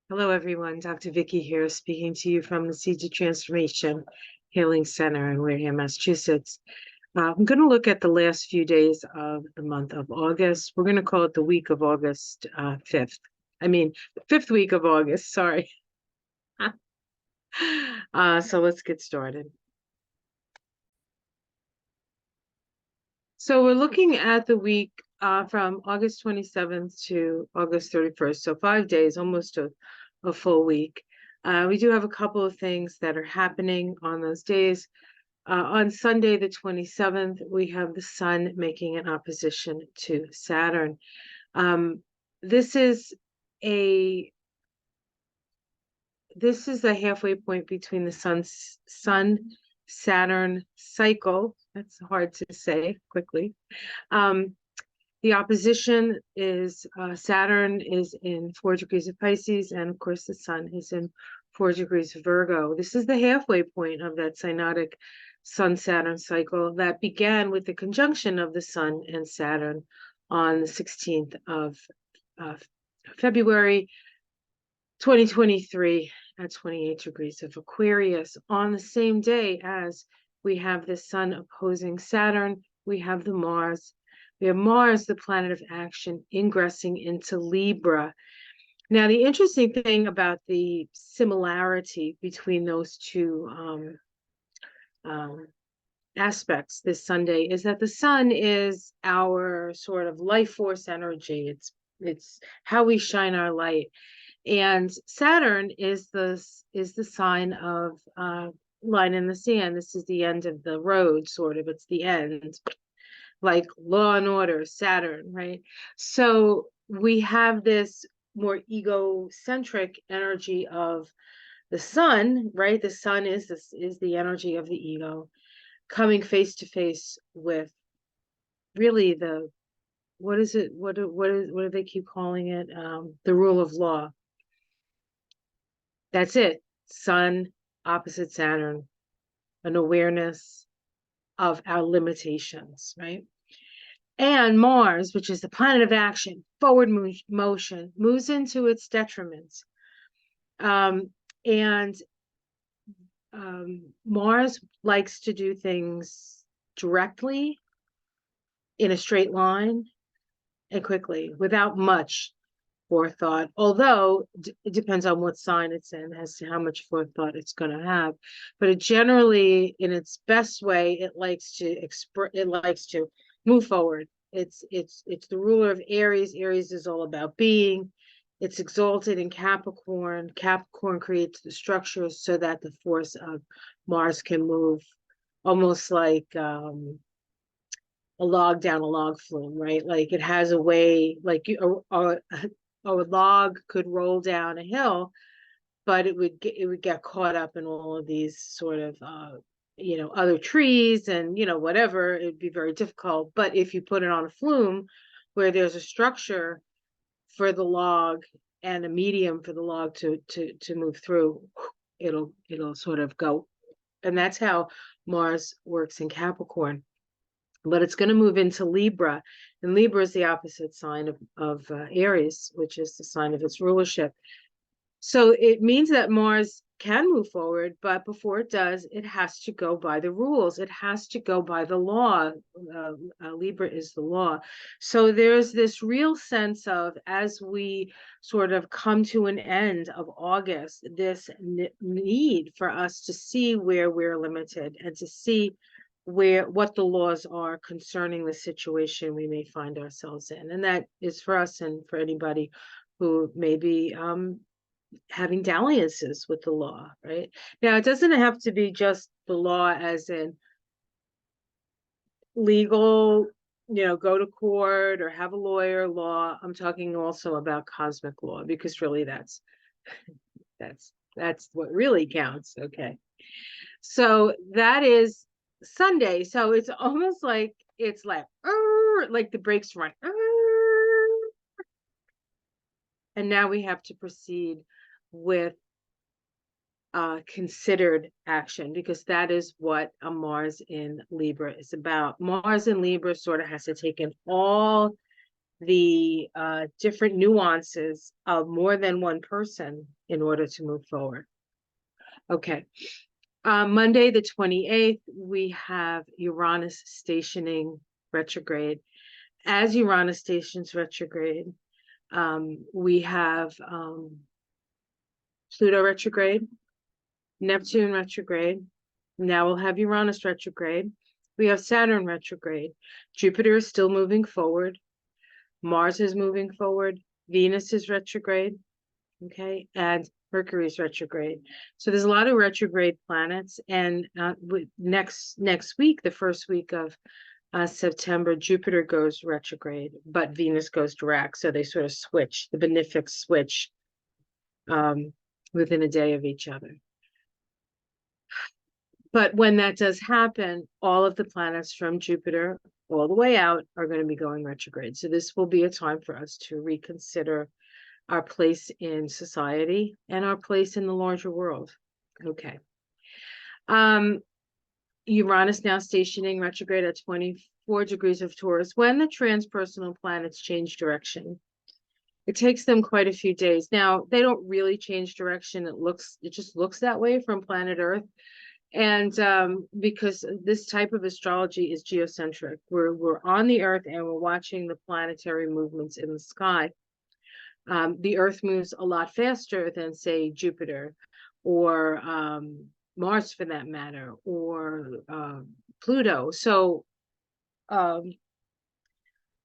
Hello, everyone. Dr. Vicky here, speaking to you from the Seeds of Transformation Healing Center in Wareham, Massachusetts. I'm going to look at the last few days of the month of August. We're going to call it the week of August 5th. The fifth week of August, sorry. So let's get started. So we're looking at the week from August 27th to August 31st. So 5 days, almost a full week. We do have a couple of things that are happening on those days. On Sunday, the 27th, we have the Sun making an opposition to Saturn. This is a halfway point between the Sun-Saturn cycle. That's hard to say quickly. The opposition is Saturn is in 4 degrees of Pisces, and of course the Sun is in 4 degrees of Virgo. This is the halfway point of that synodic Sun-Saturn cycle that began with the conjunction of the Sun and Saturn on the 16th of February 2023 at 28 degrees of Aquarius. On the same day as we have the Sun opposing Saturn, we have Mars, the planet of action, ingressing into Libra. Now, the interesting thing about the similarity between those two aspects this Sunday is that the Sun is our sort of life force energy. It's how we shine our light. And Saturn is the sign of line in the sand. This is the end of the road, sort of. It's the end, like Law and Order, Saturn, right? So we have this more egocentric energy of the Sun, right? The Sun is the energy of the ego, coming face to face with really what is it? What do they keep calling it? The rule of law. That's it. Sun opposite Saturn, an awareness of our limitations, right? And Mars, which is the planet of action, forward motion, moves into its detriment. Mars likes to do things directly, in a straight line, and quickly, without much forethought, although it depends on what sign it's in as to how much forethought it's going to have. But it generally, in its best way, it likes to move forward. It's the ruler of Aries. Aries is all about being. It's exalted in Capricorn. Capricorn creates the structures so that the force of Mars can move, almost like a log down a log flume, right? Like it has a way, like a log could roll down a hill, but it would get caught up in all of these sort of other trees and whatever. It'd be very difficult. But if you put it on a flume where there's a structure for the log and a medium for the log to move through, it'll sort of go. And that's how Mars works in Capricorn. But it's going to move into Libra, and Libra is the opposite sign of Aries, which is the sign of its rulership. So it means that Mars can move forward, but before it does, it has to go by the rules. It has to go by the law. Libra is the law. So there's this real sense of, as we sort of come to an end of August, this need for us to see where we're limited and to see what the laws are concerning the situation we may find ourselves in. And that is for us and for anybody who may be having dalliances with the law, right? Now, it doesn't have to be just the law as in legal, go to court or have a lawyer law. I'm talking also about cosmic law, because really that's what really counts. Okay. So that is Sunday. So it's almost like it's like the brakes run. And now we have to proceed with considered action, because that is what a Mars in Libra is about. Mars in Libra sort of has to take in all the different nuances of more than one person in order to move forward. Okay. Monday, the 28th, we have Uranus stationing retrograde. As Uranus stations retrograde, we have Pluto retrograde, Neptune retrograde. Now we'll have Uranus retrograde. We have Saturn retrograde. Jupiter is still moving forward. Mars is moving forward. Venus is retrograde. Okay. And Mercury is retrograde. So there's a lot of retrograde planets. And next week, the first week of September, Jupiter goes retrograde, but Venus goes direct. So they sort of switch, the benefics switch within a day of each other. But when that does happen, all of the planets from Jupiter all the way out are going to be going retrograde. So this will be a time for us to reconsider our place in society and our place in the larger world. Okay. Uranus now stationing retrograde at 24 degrees of Taurus. When the transpersonal planets change direction, it takes them quite a few days. Now, they don't really change direction. It just looks that way from planet Earth. And because this type of astrology is geocentric, we're on the Earth and we're watching the planetary movements in the sky. The Earth moves a lot faster than, say, Jupiter or Mars, for that matter, or Pluto. So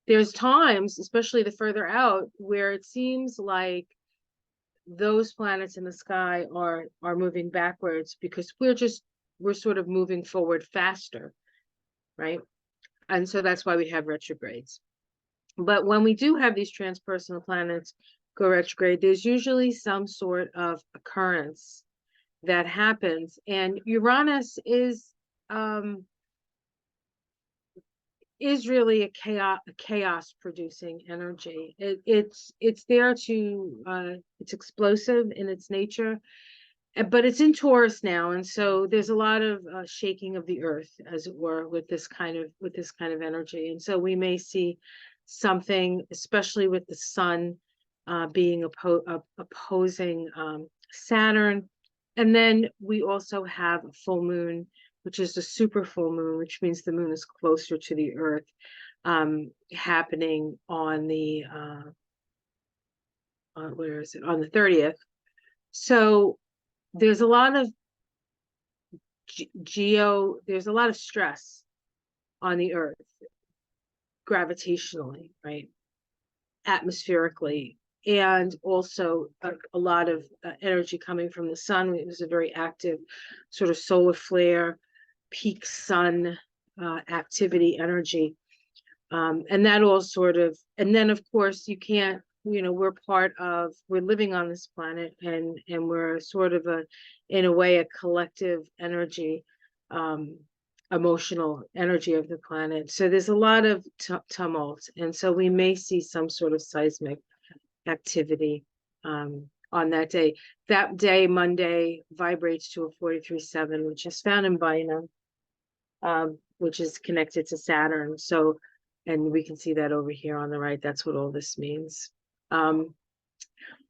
there's times, especially the further out, where it seems like those planets in the sky are moving backwards because we're sort of moving forward faster, right? And so that's why we have retrogrades. But when we do have these transpersonal planets go retrograde, there's usually some sort of occurrence that happens. And Uranus is really a chaos producing energy. It's there to it's explosive in its nature, but it's in Taurus now, and so there's a lot of shaking of the earth, as it were, with this kind of energy. And so we may see something, especially with the sun being opposing Saturn. And then we also have a full moon, which is the super full moon, which means the moon is closer to the earth, happening on the where is it, on the 30th. So there's a lot of there's a lot of stress on the earth, gravitationally, right, atmospherically, and also a lot of energy coming from the sun. It was a very active sort of solar flare, peak sun activity energy, and that all sort of, and then of course you can't, we're living on this planet, and we're sort of in a way, a collective energy, emotional energy of the planet. So there's a lot of tumult, and so we may see some sort of seismic activity on that day. That day, Monday, vibrates to a 43.7, which is found in Bina, which is connected to Saturn. So, and we can see that over here on the right. That's what all this means. On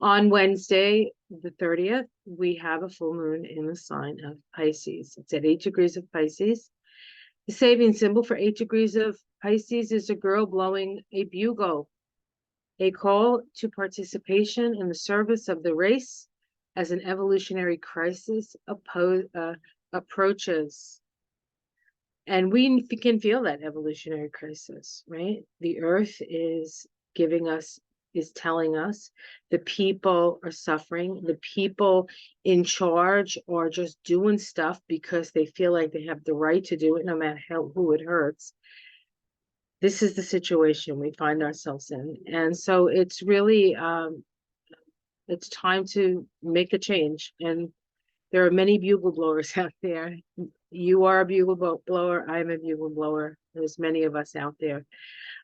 Wednesday, the 30th, we have a full moon in the sign of Pisces. It's at 8 degrees of Pisces. The saving symbol for 8 degrees of Pisces is a girl blowing a bugle, a call to participation in the service of the race as an evolutionary crisis approaches. And we can feel that evolutionary crisis, right? The earth is telling us the people are suffering. The people in charge are just doing stuff because they feel like they have the right to do it, no matter who it hurts. This is the situation we find ourselves in. And so it's really, it's time to make a change. And there are many bugle blowers out there. You are a bugle blower. I'm a bugle blower. There's many of us out there.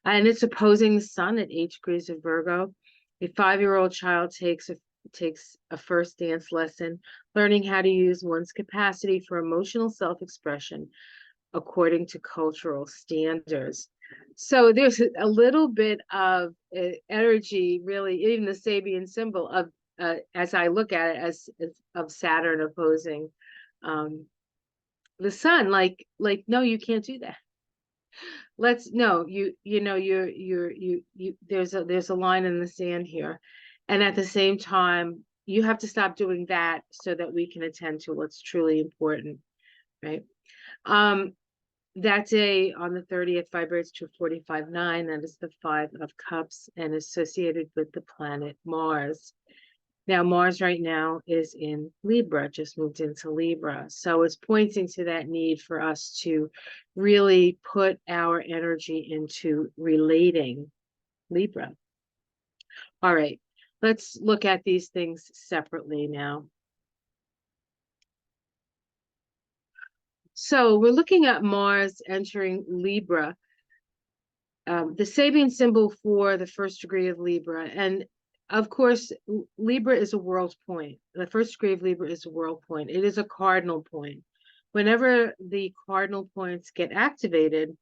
And it's opposing the sun at 8 degrees of Virgo. A 5-year-old child takes a first dance lesson, learning how to use one's capacity for emotional self-expression according to cultural standards. So there's a little bit of energy, really, even the Sabian symbol of, as I look at it, as of Saturn opposing the sun. Like, no, you can't do that. Let's no, you know, there's a line in the sand here, and at the same time, you have to stop doing that so that we can attend to what's truly important, right? Um, That day on the 30th vibrates to 45.9. That is the Five of Cups and associated with the planet Mars. Now, Mars right now is in Libra, just moved into Libra. So it's pointing to that need for us to really put our energy into relating Libra. All right, let's look at these things separately now. So we're looking at Mars entering Libra. The Sabian symbol for the first degree of Libra. And of course, Libra is a world point. The first degree of Libra is a world point. It is a cardinal point. Whenever the cardinal points get activated,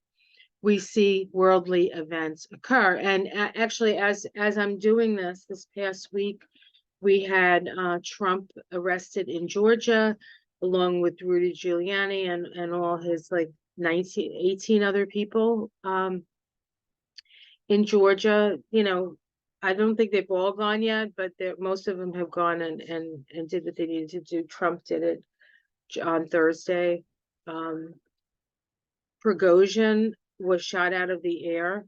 we see worldly events occur. And actually, as I'm doing this past week, we had Trump arrested in Georgia, along with Rudy Giuliani and all his like 18 other people. In Georgia, you know, I don't think they've all gone yet, but most of them have gone and did what they needed to do. Trump did it on Thursday. Um, Prigozhin was shot out of the air.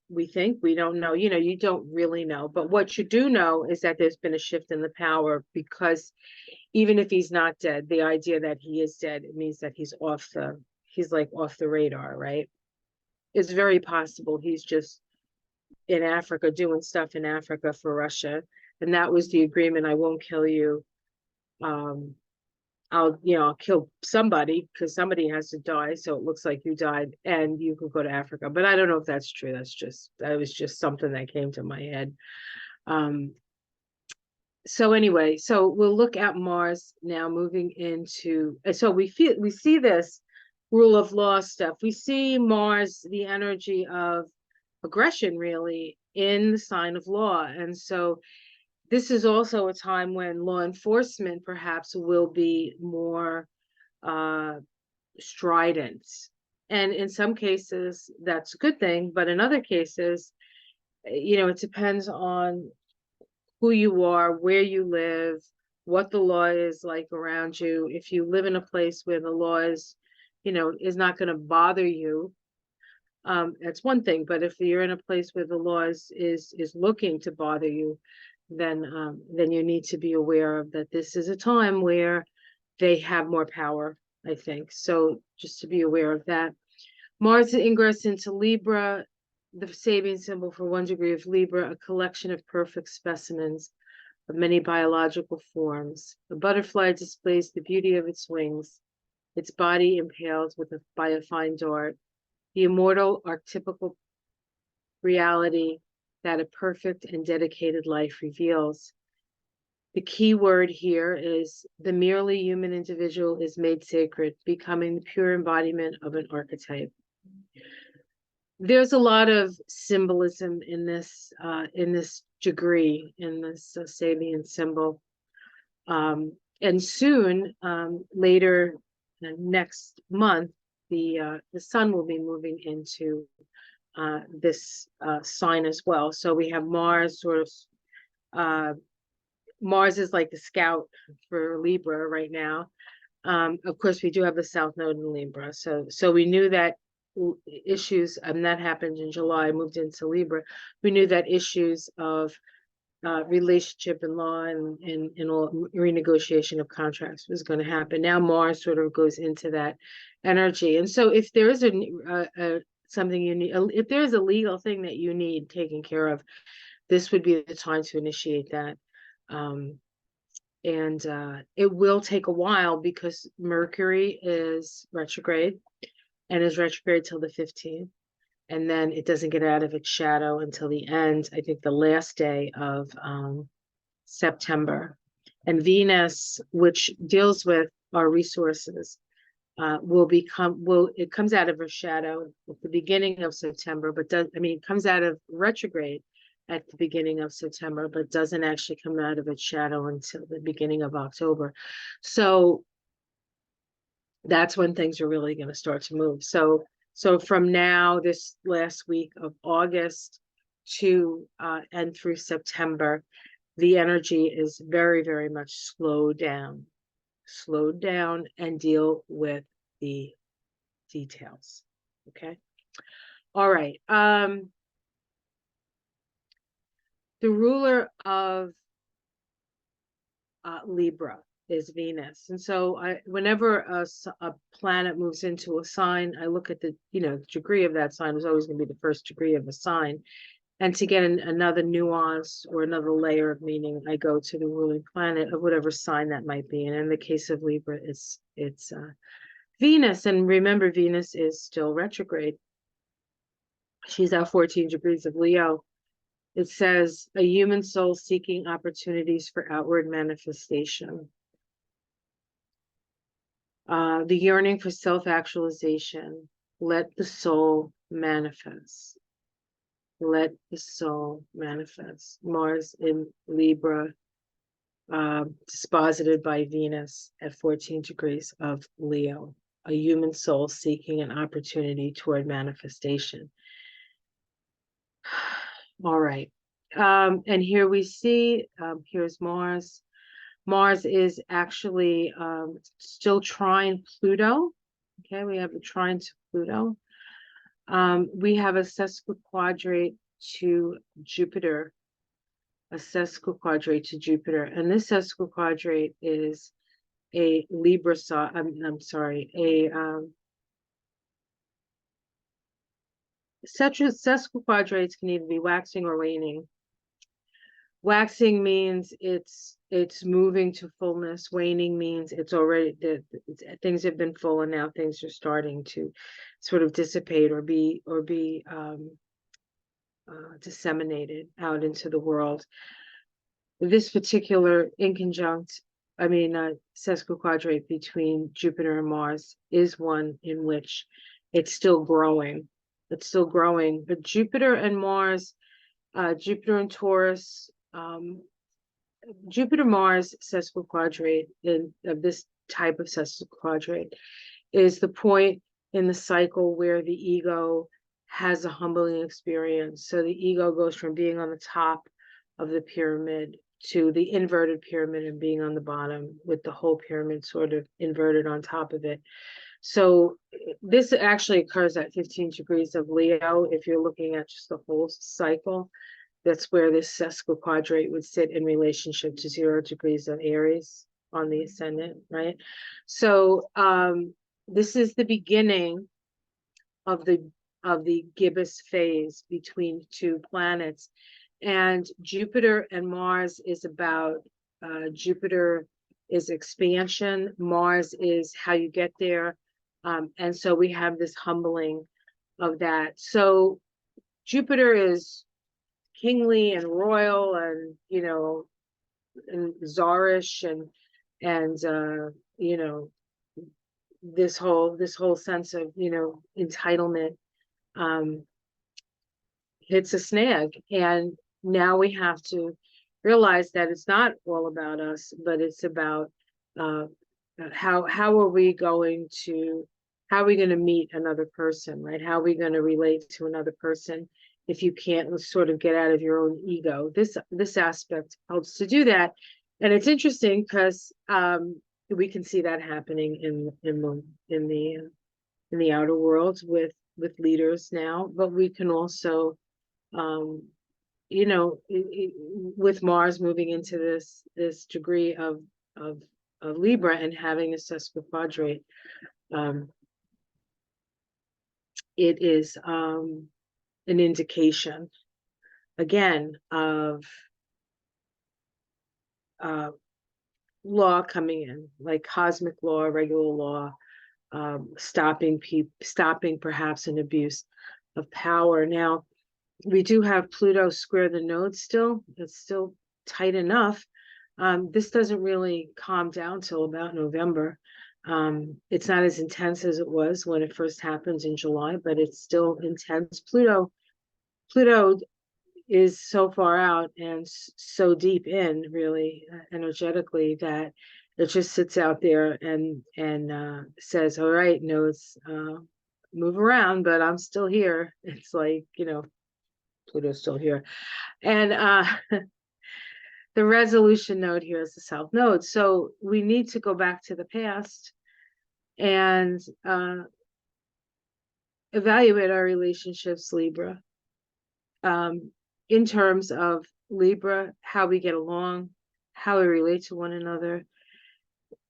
We think, we don't know, you know, you don't really know. But what you do know is that there's been a shift in the power, because even if he's not dead, the idea that he is dead, it means that he's like off the radar, right? It's very possible he's just in Africa doing stuff in Africa for Russia. And that was the agreement. I won't kill you. Um, I'll kill somebody because somebody has to die. So it looks like you died and you can go to Africa. But I don't know if that's true. That was just something that came to my head. Um, so anyway, so we'll look at Mars now moving into, so we see this rule of law stuff. We see Mars, the energy of aggression, really, in the sign of law. And so this is also a time when law enforcement perhaps will be more uh, strident. And in some cases, that's a good thing. But in other cases, you know, it depends on who you are, where you live, what the law is like around you. If you live in a place where the law is, you know, is not going to bother you, that's one thing. But if you're in a place where the law is looking to bother you, then you need to be aware of that. This is a time where they have more power, I think. So just to be aware of that. Mars ingress into Libra, the Sabian symbol for 1 degree of Libra, a collection of perfect specimens of many biological forms. The butterfly displays the beauty of its wings, its body impaled by a fine dart, the immortal archetypical reality that a perfect and dedicated life reveals. The key word here is the merely human individual is made sacred, becoming the pure embodiment of an archetype. There's a lot of symbolism in this degree, in this Sabian symbol. And soon, later next month, the sun will be moving into this sign as well. So we have Mars Mars is like the scout for Libra right now. Of course, we do have the South Node in Libra. So we knew that issues, and that happened in July, moved into Libra. We knew that issues of relationship and law and all renegotiation of contracts was going to happen. Now Mars sort of goes into that energy. And so if there is something you need, if there is a legal thing that you need taken care of, this would be the time to initiate that. And it will take a while because Mercury is retrograde and is retrograde till the 15th. And then it doesn't get out of its shadow until the end, I think the last day of September. And Venus, which deals with our resources, it comes out of a shadow at the beginning of September, but it comes out of retrograde at the beginning of September, but doesn't actually come out of its shadow until the beginning of October. So that's when things are really going to start to move. So from now, this last week of August to and through September, the energy is very, very much slowed down and deal with the details. Okay. All right. The ruler of Libra is Venus. And so whenever a planet moves into a sign, I look at the degree of that sign is always going to be the first degree of a sign. And to get another nuance or another layer of meaning, I go to the ruling planet of whatever sign that might be. And in the case of Libra, it's Venus. And remember, Venus is still retrograde. She's at 14 degrees of Leo. It says, a human soul seeking opportunities for outward manifestation. The yearning for self-actualization. Let the soul manifest. Let the soul manifest. Mars in Libra, disposited by Venus at 14 degrees of Leo. A human soul seeking an opportunity toward manifestation. All right. And here we see, here's Mars. Mars is actually still trine Pluto. Okay, we have a trine to Pluto. We have a sesquiquadrate to Jupiter. A sesquiquadrate to Jupiter. And this sesquiquadrate is a Libra sign. I'm sorry, sesquiquadrates can either be waxing or waning. Waxing means it's moving to fullness. Waning means it's already things have been full and now things are starting to sort of dissipate or be disseminated out into the world. This particular sesquiquadrate between Jupiter and Mars is one in which it's still growing. It's still growing, but Jupiter and Mars, Jupiter and Taurus, Jupiter-Mars sesquiquadrate of this type of sesquiquadrate is the point in the cycle where the ego has a humbling experience. So the ego goes from being on the top of the pyramid to the inverted pyramid and being on the bottom with the whole pyramid sort of inverted on top of it. So this actually occurs at 15 degrees of Leo. If you're looking at just the whole cycle, that's where this sesquiquadrate would sit in relationship to 0 degrees of Aries on the ascendant, right? So this is the beginning of the gibbous phase between two planets. And Jupiter and Mars is about, Jupiter is expansion, Mars is how you get there. And so we have this humbling of that. So Jupiter is kingly and royal and, and czarish and this whole sense of, entitlement hits a snag. And now we have to realize that it's not all about us, but it's about how are we going to meet another person, right? How are we going to relate to another person if you can't sort of get out of your own ego? This aspect helps to do that. And it's interesting because we can see that happening in the outer world with leaders now, but we can also with Mars moving into this degree of Libra and having a sesquiquadrate, it is an indication again of law coming in, like cosmic law, regular law, stopping perhaps an abuse of power. Now, we do have Pluto square the node still. It's still tight enough. This doesn't really calm down till about November. It's not as intense as it was when it first happens in July, but it's still intense. Pluto is so far out and so deep in, really, energetically, that it just sits out there and says, "All right, nodes, move around, but I'm still here." It's like, Pluto's still here, and the resolution node here is the South Node. So we need to go back to the past and evaluate our relationships, Libra, in terms of Libra, how we get along, how we relate to one another.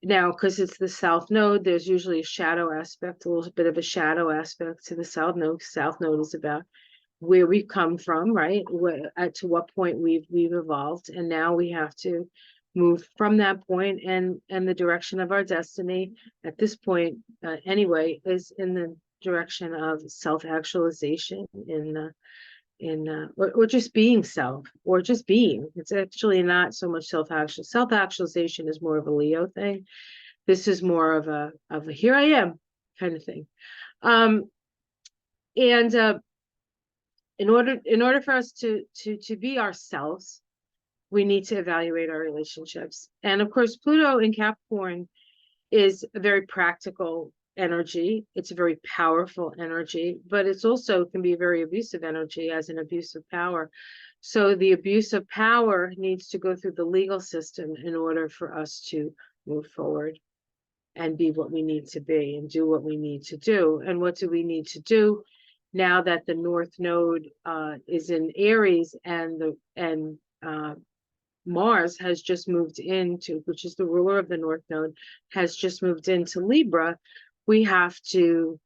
Now, because it's the South Node, there's usually a shadow aspect, a little bit of a shadow aspect to the South Node. South Node is about where we've come from, right? To what point we've evolved, and now we have to move from that point, and the direction of our destiny at this point, anyway, is in the direction of self-actualization or just being self, or just being. It's actually not so much self-actualization is more of a Leo thing. This is more of a here I am kind of thing. And in order for us to be ourselves, we need to evaluate our relationships. And of course, Pluto in Capricorn is a very practical energy. It's a very powerful energy, but it's also can be a very abusive energy, as an abuse of power. So the abuse of power needs to go through the legal system in order for us to move forward and be what we need to be and do what we need to do. And what do we need to do now that the North Node is in Aries, and Mars has just moved into, which is the ruler of the North Node, has just moved into Libra? We have to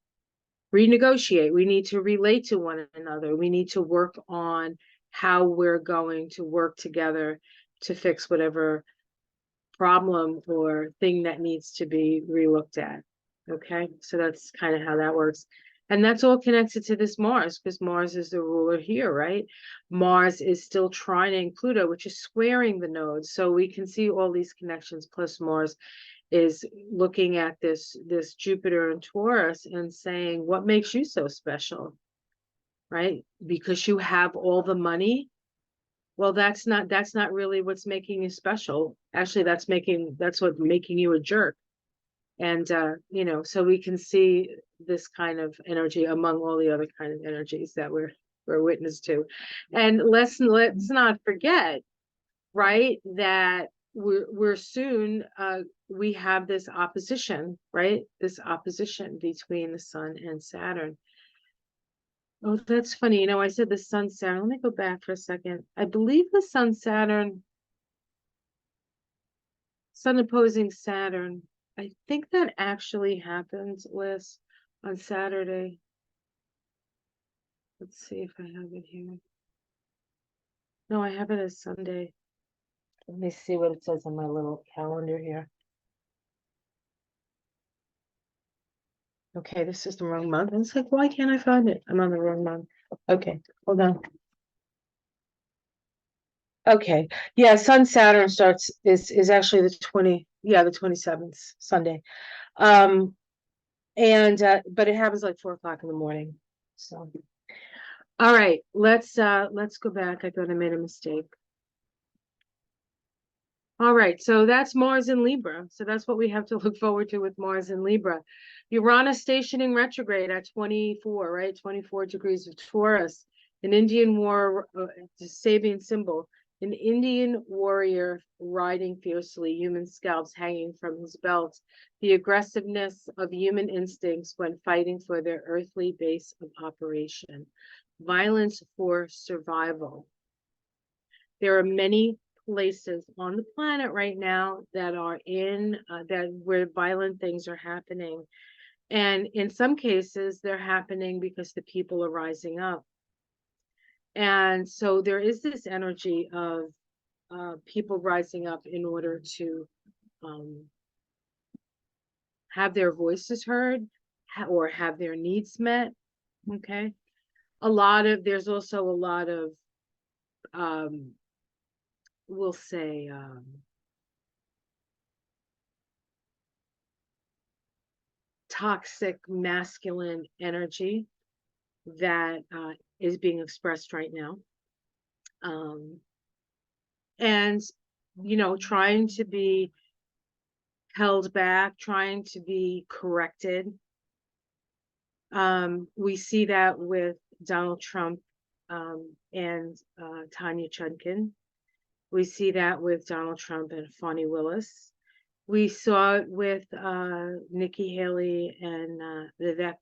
renegotiate. We need to relate to one another. We need to work on how we're going to work together to fix whatever problem or thing that needs to be relooked at. Okay, so that's kind of how that works. And that's all connected to this Mars, because Mars is the ruler here, right? Mars is still trining Pluto, which is squaring the nodes. So we can see all these connections, plus Mars is looking at this Jupiter and Taurus and saying, what makes you so special, right? Because you have all the money. Well, that's not really what's making you special. Actually, that's what making you a jerk. And so we can see this kind of energy among all the other kind of energies that we're witness to. And let's not forget, right, that we're soon we have this opposition, right? This opposition between the Sun and Saturn. Oh, that's funny. I said the Sun Saturn. Let me go back for a second. I believe the Sun Saturn, Sun opposing Saturn, I think that actually happened, Liz, on Saturday. Let's see if I have it here. No, I have it as Sunday. Let me see what it says on my little calendar here. Okay, this is the wrong month. And it's like, why can't I find it? I'm on the wrong month. Okay, hold on. Okay, yeah, Sun Saturn is actually the 27th, Sunday. And but it happens like 4 o'clock in the morning. So all right, let's go back. I thought I made a mistake. All right, so that's Mars in Libra. So that's what we have to look forward to with Mars in Libra. Uranus stationing retrograde at 24, right? 24 degrees of Taurus. An Indian war, Sabian symbol. An Indian warrior riding fiercely, human scalps hanging from his belt. The aggressiveness of human instincts when fighting for their earthly base of operation. Violence for survival. There are many places on the planet right now that are where violent things are happening, and in some cases they're happening because the people are rising up. And so there is this energy of people rising up in order to have their voices heard or have their needs met. Okay, there's also a lot of we'll say toxic masculine energy that is being expressed right now. And, trying to be held back, trying to be corrected. We see that with Donald Trump and Tanya Chutkin. We see that with Donald Trump and Fani Willis. We saw it with Nikki Haley and Vivek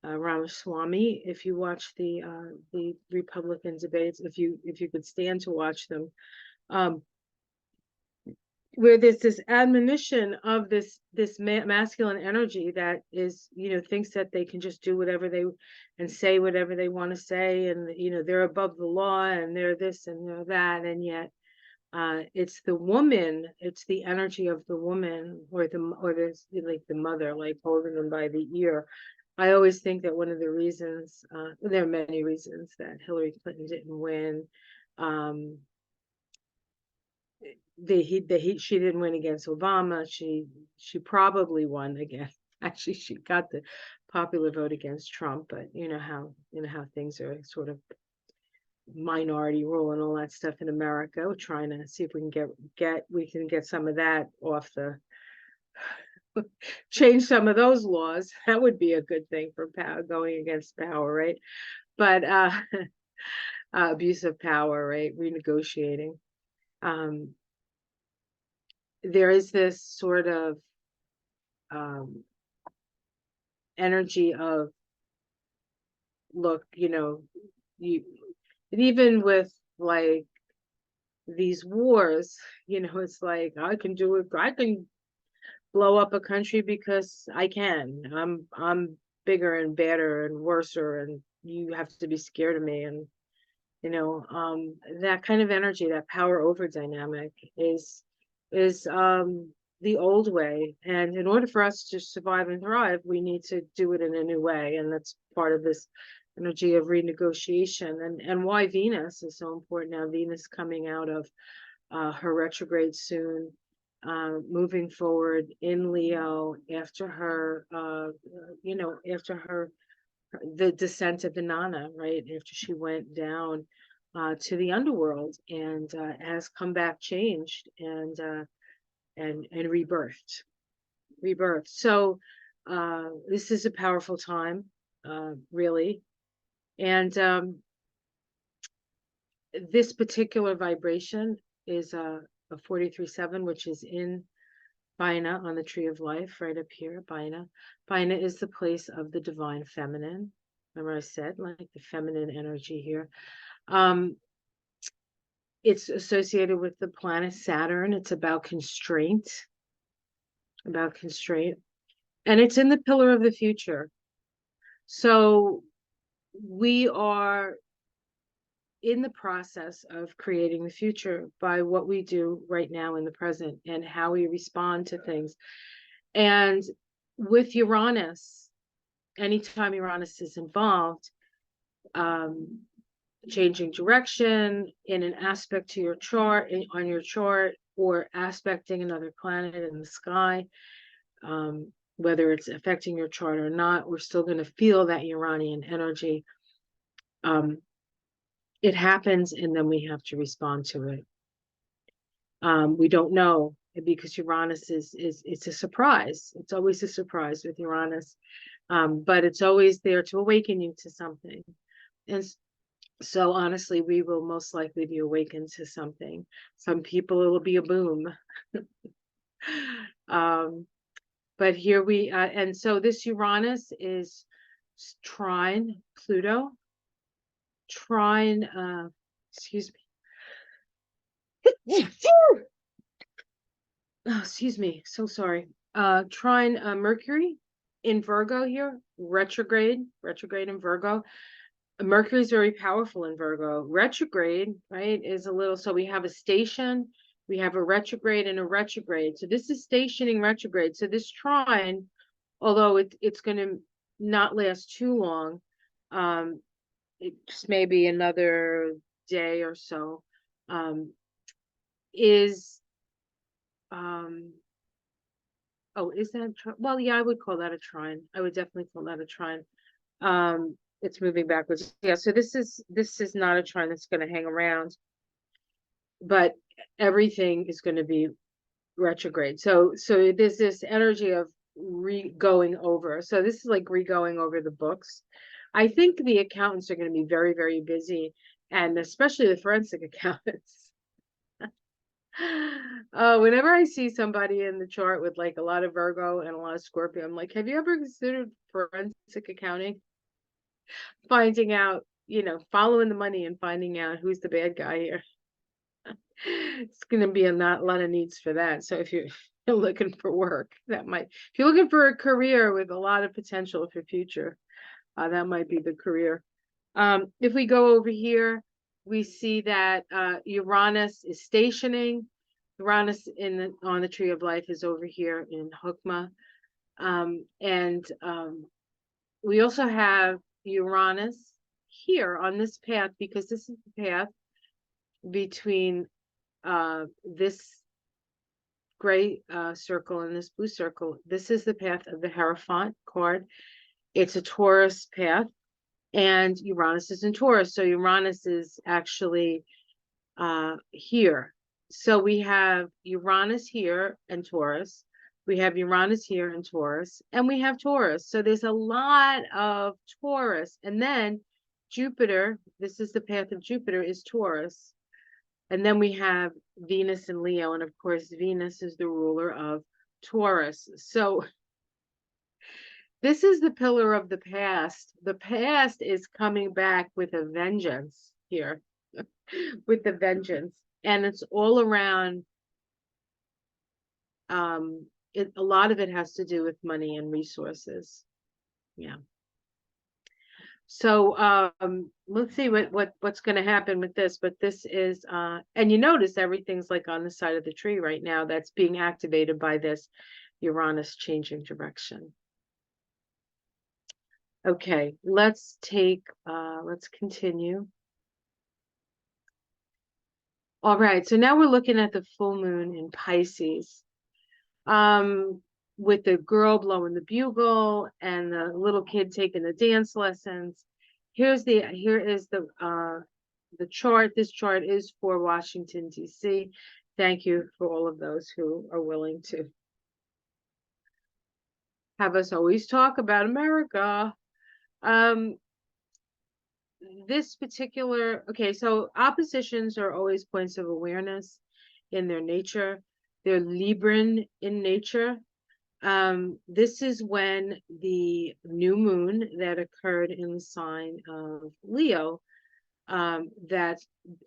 Ramaswamy. If you watch the Republican debates, if you could stand to watch them, where there's this admonition of this masculine energy that is, thinks that they can just do whatever they and say whatever they want to say, and they're above the law and they're this and they're that, and yet it's the woman, it's the energy of the woman, or there's like the mother, like holding them by the ear. I always think that one of the reasons, there are many reasons that Hillary Clinton didn't win. She didn't win against Obama. She probably won against. Actually, she got the popular vote against Trump, but you know how things are, sort of minority rule and all that stuff in America. We're trying to see if we can get some of that off the change some of those laws. That would be a good thing for power, going against power, right? But abuse of power, right? Renegotiating. There is this sort of energy of, look, even with like these wars, it's like, I can do it. I can blow up a country because I can. I'm bigger and better and worser, and you have to be scared of me. And that kind of energy, that power over dynamic is the old way. And in order for us to survive and thrive, we need to do it in a new way. And that's part of this energy of renegotiation, and why Venus is so important now. Venus coming out of her retrograde soon, moving forward in Leo after her, the descent of Inanna, right? After she went down to the underworld, and has come back changed and rebirthed. So this is a powerful time, really. And this particular vibration is a 43-7, which is in Baina on the tree of life, right up here. Baina is the place of the divine feminine. Remember I said, like, the feminine energy here. It's associated with the planet Saturn. It's about constraint. And it's in the pillar of the future. So we are in the process of creating the future by what we do right now in the present and how we respond to things. And with Uranus, anytime Uranus is involved, changing direction in an aspect to your chart, on your chart, or aspecting another planet in the sky, whether it's affecting your chart or not, we're still going to feel that Uranian energy. It happens, and then we have to respond to it. We don't know, because Uranus it's a surprise. It's always a surprise with Uranus, but it's always there to awaken you to something. And so honestly, we will most likely be awakened to something. Some people, it'll be a boom. But here we, and so this Uranus is trine Pluto, trine, excuse me. Oh, excuse me, so sorry. Trine Mercury in Virgo here, retrograde in Virgo. Mercury is very powerful in Virgo. Retrograde, right, is a little, so we have a station, we have a retrograde and a retrograde. So this is stationing retrograde. So this trine, although it's going to not last too long, it's maybe another day or so, is Oh, is that well, yeah, I would call that a trine. I would definitely call that a trine. It's moving backwards. Yeah, so this is not a trine that's going to hang around, but everything is going to be retrograde. So there's this energy of going over. So this is like re-going over the books. I think the accountants are going to be very, very busy, and especially the forensic accountants. Whenever I see somebody in the chart with like a lot of Virgo and a lot of Scorpio, I'm like, have you ever considered forensic accounting? Finding out, following the money and finding out who's the bad guy here. It's going to be a lot of needs for that. So if you're looking for work, if you're looking for a career with a lot of potential for future, that might be the career. If we go over here, we see that Uranus is stationing. Uranus on the tree of life is over here in Hukma. And we also have Uranus here on this path, because this is the path between this gray circle and this blue circle. This is the path of the Hierophant card. It's a Taurus path, and Uranus is in Taurus. So Uranus is actually here. So we have Uranus here and Taurus. We have Uranus here and Taurus, and we have Taurus. So there's a lot of Taurus. And then Jupiter, this is the path of Jupiter, is Taurus. And then we have Venus and Leo. And of course, Venus is the ruler of Taurus. So this is the pillar of the past. The past is coming back with a vengeance here, with the vengeance. And it's all around, a lot of it has to do with money and resources. Yeah. So let's see what's going to happen with this. But this is, and you notice everything's like on the side of the tree right now that's being activated by this Uranus changing direction. Okay, let's continue. All right, so now we're looking at the full moon in Pisces. With the girl blowing the bugle and the little kid taking the dance lessons. Here is the chart. This chart is for Washington, D.C. Thank you for all of those who are willing to have us always talk about America. This particular, okay, so oppositions are always points of awareness in their nature. They're Libran in nature. This is when the new moon that occurred in the sign of Leo, that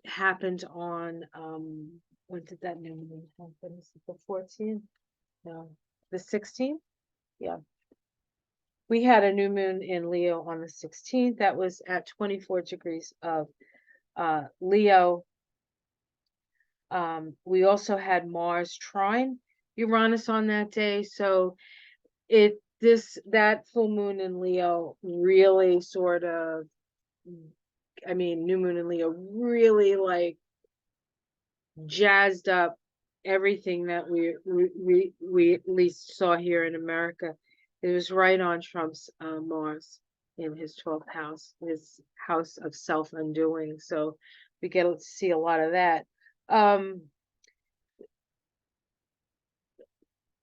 happened on, when did that new moon happen? Is it the 14th? No, the 16th? Yeah. We had a new moon in Leo on the 16th. That was at 24 degrees of Leo. We also had Mars trine Uranus on that day. So that full moon in Leo really sort of, new moon in Leo really like jazzed up everything that we at least saw here in America. It was right on Trump's Mars in his 12th house, his house of self-undoing. So we get to see a lot of that.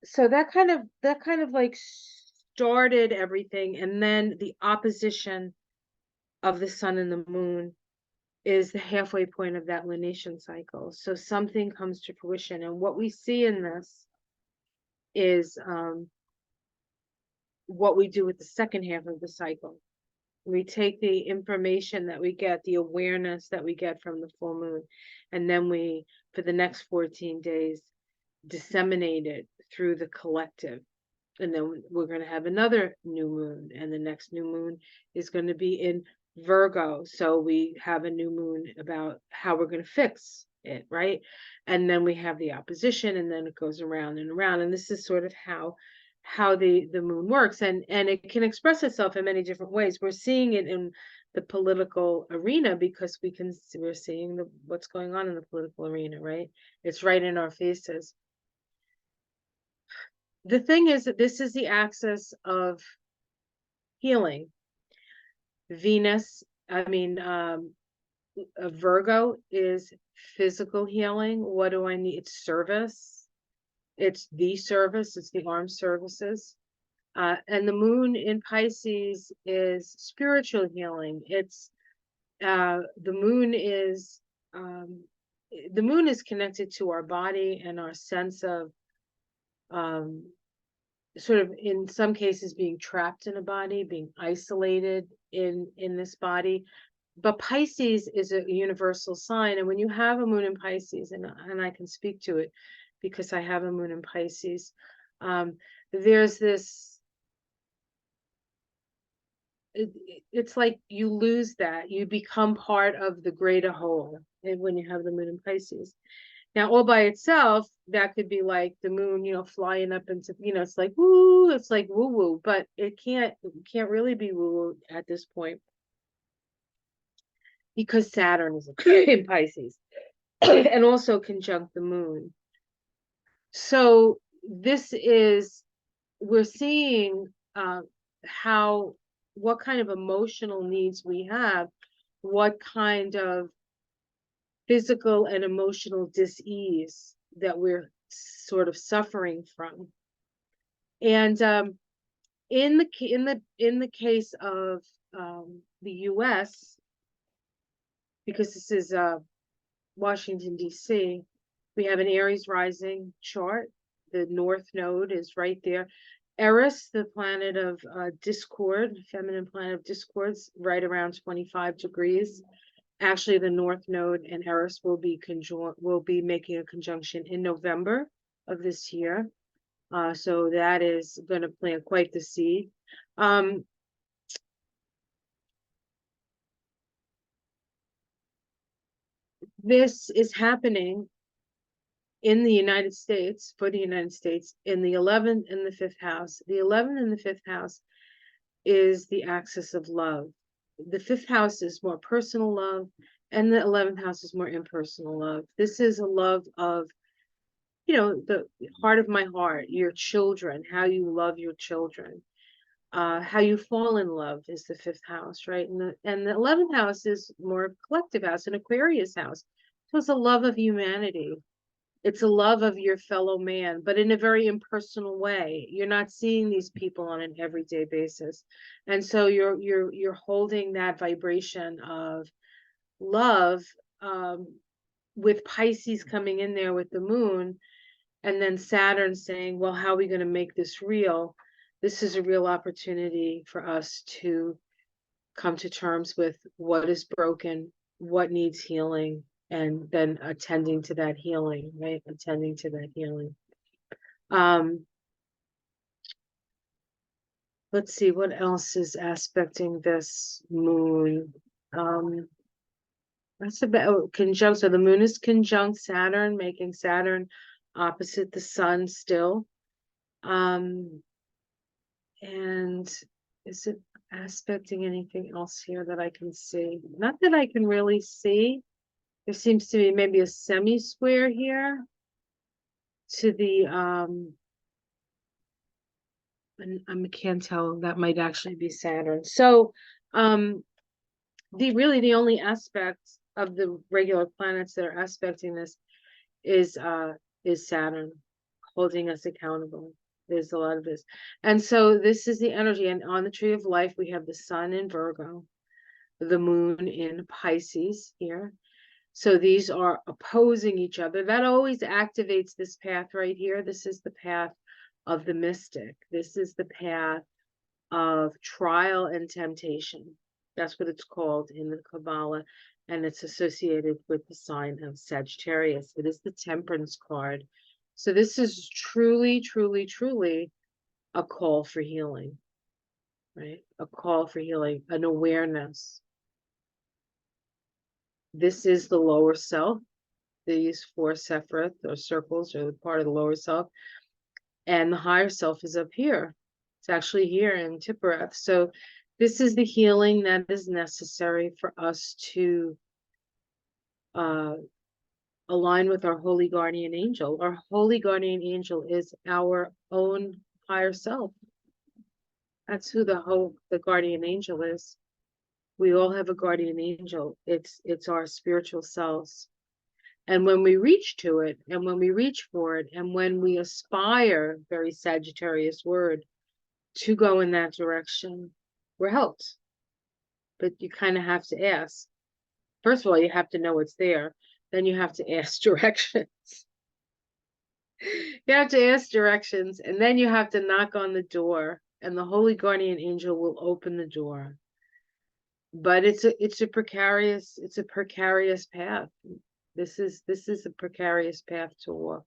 So that kind of like started everything, and then the opposition of the sun and the moon is the halfway point of that lunation cycle. So something comes to fruition, and what we see in this is what we do with the second half of the cycle. We take the information that we get, the awareness that we get from the full moon, and then we, for the next 14 days, disseminate it through the collective. And then we're going to have another new moon, and the next new moon is going to be in Virgo. So we have a new moon about how we're going to fix it, right? And then we have the opposition, and then it goes around and around. And this is sort of how the moon works, and it can express itself in many different ways. We're seeing it in the political arena because we're seeing what's going on in the political arena, right? It's right in our faces. the thing is that this is the axis of healing. Venus, Virgo is physical healing. What do I need? It's service. It's the service. It's the armed services. And the moon in Pisces is spiritual healing. It's the moon is connected to our body and our sense of sort of, in some cases, being trapped in a body, being isolated in this body. But Pisces is a universal sign, and when you have a moon in Pisces, and I can speak to it because I have a moon in Pisces, there's this. It's like you lose that. You become part of the greater whole, and when you have the moon in Pisces. Now, all by itself, that could be like the moon, flying up into, it's like woo, it's like woo woo, but it can't really be woo woo at this point because Saturn is in Pisces and also conjunct the moon. So we're seeing what kind of emotional needs we have, what kind of physical and emotional dis-ease that we're sort of suffering from. And in the case of the US, because this is Washington D.C., we have an Aries rising chart. The North Node is right there. Eris, the planet of discord, feminine planet of discords, right around 25 degrees. Actually, the North Node and Eris will be making a conjunction in November of this year. So that is going to plant quite the seed. This is happening in the United States, for the United States, in the 11th and the 5th house. The 11th and the 5th house is the axis of love. The 5th house is more personal love, and the 11th house is more impersonal love. This is a love of, the heart of my heart, your children, how you love your children, how you fall in love is the 5th house, right? And the 11th house is more collective house, an Aquarius house. So it's a love of humanity. It's a love of your fellow man, but in a very impersonal way. You're not seeing these people on an everyday basis. And so you're holding that vibration of love, with Pisces coming in there with the moon, and then Saturn saying, well, how are we going to make this real? This is a real opportunity for us to come to terms with what is broken, what needs healing, and then attending to that healing, right? Attending to that healing. Let's see, what else is aspecting this moon? That's about conjunct. So the moon is conjunct Saturn, making Saturn opposite the sun still. And is it aspecting anything else here that I can see? Not that I can really see. There seems to be maybe a semi-square here to the and I can't tell, that might actually be Saturn. So the only aspect of the regular planets that are aspecting this is Saturn, holding us accountable. There's a lot of this. And so this is the energy. And on the tree of life, we have the sun in Virgo, the moon in Pisces here. So these are opposing each other. That always activates this path right here. This is the path of the mystic. This is the path of trial and temptation. That's what it's called in the Kabbalah, and it's associated with the sign of Sagittarius. It is the Temperance card. So this is truly, truly, truly a call for healing, right? A call for healing, an awareness. This is the lower self. These 4 Sephiroth or circles are part of the lower self. And the higher self is up here. It's actually here in Tiphereth. So this is the healing that is necessary for us to align with our holy guardian angel. Our holy guardian angel is our own higher self. That's who the guardian angel is. We all have a guardian angel. It's our spiritual selves. And when we reach to it, and when we reach for it, and when we aspire, very Sagittarius word, to go in that direction, we're helped. But you kind of have to ask. First of all, you have to know it's there. Then you have to ask directions. You have to ask directions, and then you have to knock on the door, and the holy guardian angel will open the door. But it's a precarious path. This is a precarious path to walk,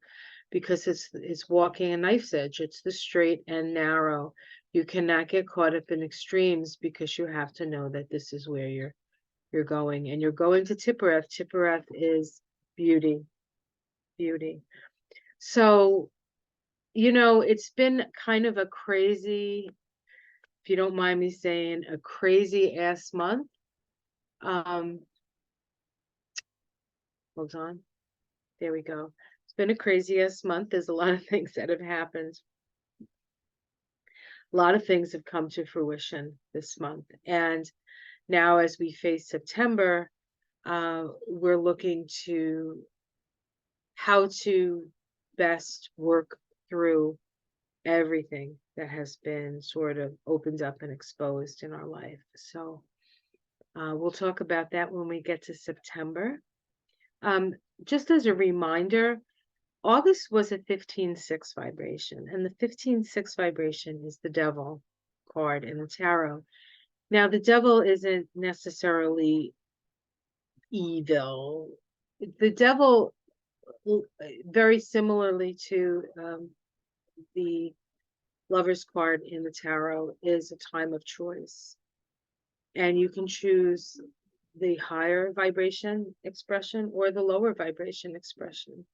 because it's walking a knife's edge. It's the straight and narrow. You cannot get caught up in extremes, because you have to know that this is where you're going, and you're going to Tiphereth. Tiphereth is beauty. So, it's been kind of a crazy, if you don't mind me saying, a crazy ass month. Hold on. There we go. It's been a crazy ass month. There's a lot of things that have happened. A lot of things have come to fruition this month. And now, as we face September, we're looking to how to best work through everything that has been sort of opened up and exposed in our life. So we'll talk about that when we get to September. Just as a reminder, August was a 15-6 vibration, and the 15-6 vibration is the devil card in the tarot. Now, the devil isn't necessarily evil. The devil, very similarly to the Lover's card in the tarot, is a time of choice. And you can choose the higher vibration expression or the lower vibration expression.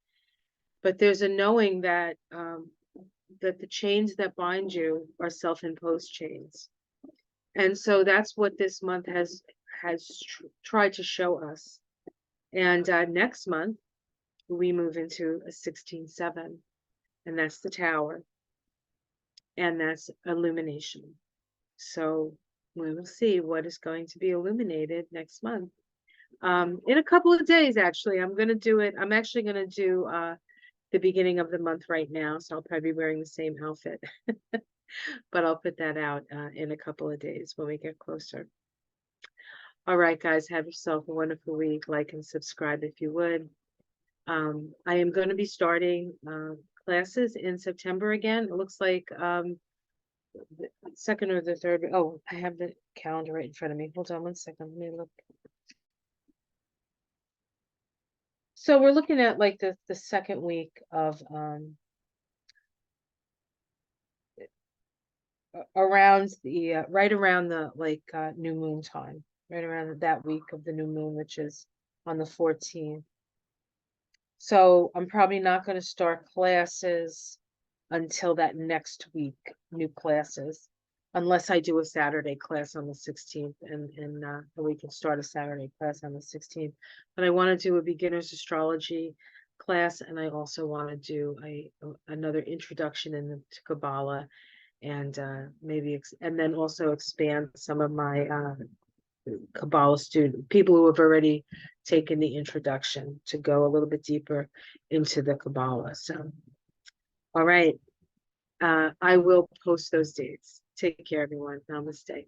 But there's a knowing that that the chains that bind you are self-imposed chains. And so that's what this month has tried to show us. And next month, we move into a 16-7, and that's the Tower, and that's illumination. So we will see what is going to be illuminated next month. In a couple of days, actually, I'm going to do it. I'm actually going to do the beginning of the month right now, so I'll probably be wearing the same outfit. But I'll put that out in a couple of days when we get closer. All right, guys, have yourself a wonderful week. Like and subscribe if you would. I am going to be starting classes in September again. It looks like the second or the third. Oh, I have the calendar right in front of me. Hold on one second. Let me look. So we're looking at like the second week of around the right around the new moon time, right around that week of the new moon, which is on the 14th. So I'm probably not going to start classes until that next week, new classes, unless I do a Saturday class on the 16th, and we can start a Saturday class on the 16th. But I want to do a beginner's astrology class, and I also want to do another introduction into Kabbalah, and maybe and then also expand some of my Kabbalah people who have already taken the introduction to go a little bit deeper into the Kabbalah. So, all right. I will post those dates. Take care, everyone. Namaste.